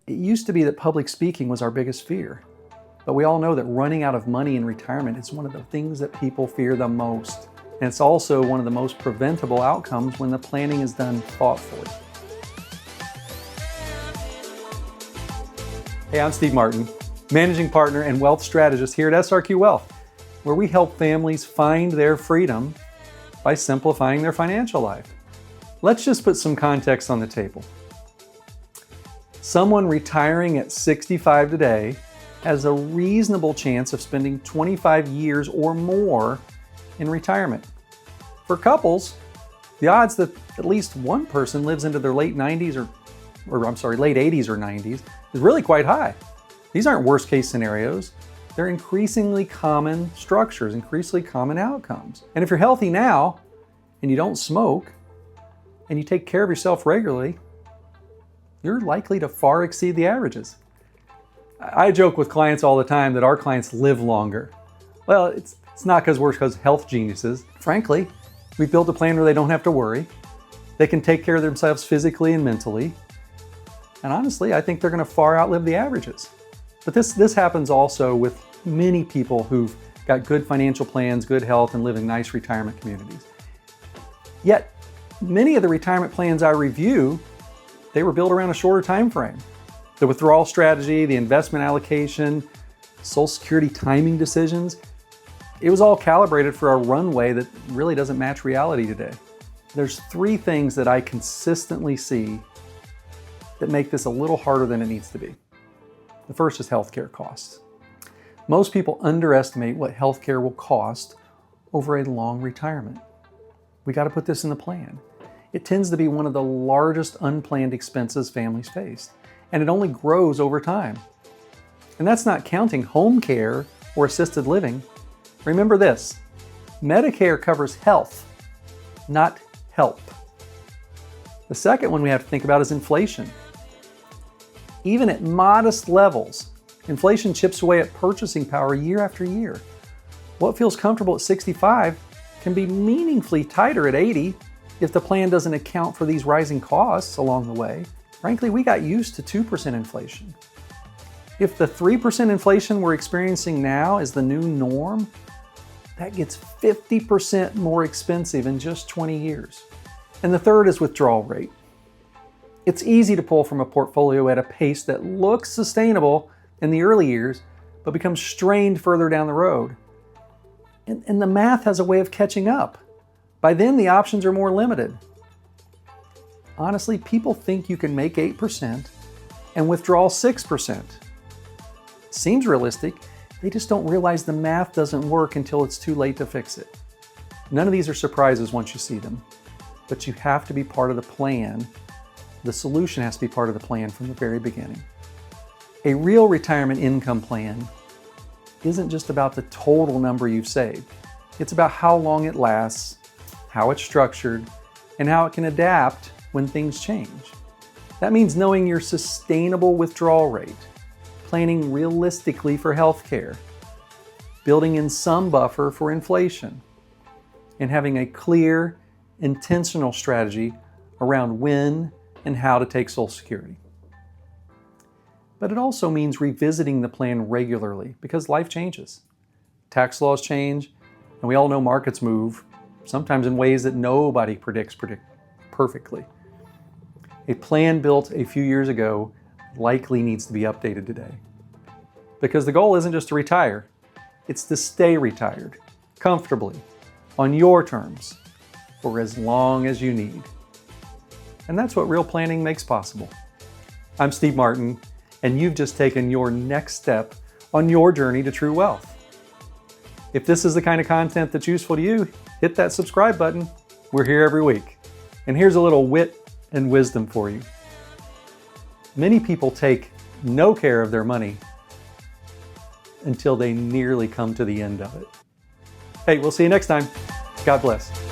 It used to be that public speaking was our biggest fear, but we all know that running out of money in retirement is one of the things that people fear the most. And it's also one of the most preventable outcomes when the planning is done thoughtfully. Hey, I'm Steve Martin, Managing Partner and Wealth Strategist here at SRQ Wealth, where we help families find their freedom by simplifying their financial life. Let's just put some context on the table. Someone retiring at 65 today has a reasonable chance of spending 25 years or more in retirement. For couples, the odds that at least one person lives into their late 80s or 90s is really quite high. These aren't worst case scenarios. They're increasingly common structures, increasingly common outcomes. And if you're healthy now and you don't smoke and you take care of yourself regularly, you're likely to far exceed the averages. I joke with clients all the time that our clients live longer. Well, it's not because we're health geniuses. Frankly, we've built a plan where they don't have to worry. They can take care of themselves physically and mentally. And honestly, I think they're going to far outlive the averages. But this happens also with many people who've got good financial plans, good health, and live in nice retirement communities. Yet, many of the retirement plans I review, they were built around a shorter time frame. The withdrawal strategy, the investment allocation, Social Security timing decisions, it was all calibrated for a runway that really doesn't match reality today. There's three things that I consistently see that make this a little harder than it needs to be. The first is healthcare costs. Most people underestimate what healthcare will cost over a long retirement. We got to put this in the plan. It tends to be one of the largest unplanned expenses families face, and it only grows over time. And that's not counting home care or assisted living. Remember this, Medicare covers health, not help. The second one we have to think about is inflation. Even at modest levels, inflation chips away at purchasing power year after year. What feels comfortable at 65 can be meaningfully tighter at 80 if the plan doesn't account for these rising costs along the way. Frankly, we got used to 2% inflation. If the 3% inflation we're experiencing now is the new norm, that gets 50% more expensive in just 20 years. And the third is withdrawal rate. It's easy to pull from a portfolio at a pace that looks sustainable in the early years, but becomes strained further down the road. And the math has a way of catching up. By then, the options are more limited. Honestly, people think you can make 8% and withdraw 6%. Seems realistic, they just don't realize the math doesn't work until it's too late to fix it. None of these are surprises once you see them, but you have to be part of the plan. The solution has to be part of the plan from the very beginning. A real retirement income plan isn't just about the total number you've saved. It's about how long it lasts, how it's structured, and how it can adapt when things change. That means knowing your sustainable withdrawal rate, planning realistically for healthcare, building in some buffer for inflation, and having a clear, intentional strategy around when and how to take Social Security. But it also means revisiting the plan regularly because life changes. Tax laws change, and we all know markets move, sometimes in ways that nobody predicts perfectly. A plan built a few years ago likely needs to be updated today. Because the goal isn't just to retire, it's to stay retired, comfortably, on your terms, for as long as you need. And that's what real planning makes possible. I'm Steve Martin, and you've just taken your next step on your journey to true wealth. If this is the kind of content that's useful to you, hit that subscribe button. We're here every week. And here's a little wit and wisdom for you. Many people take no care of their money until they nearly come to the end of it. Hey, we'll see you next time. God bless.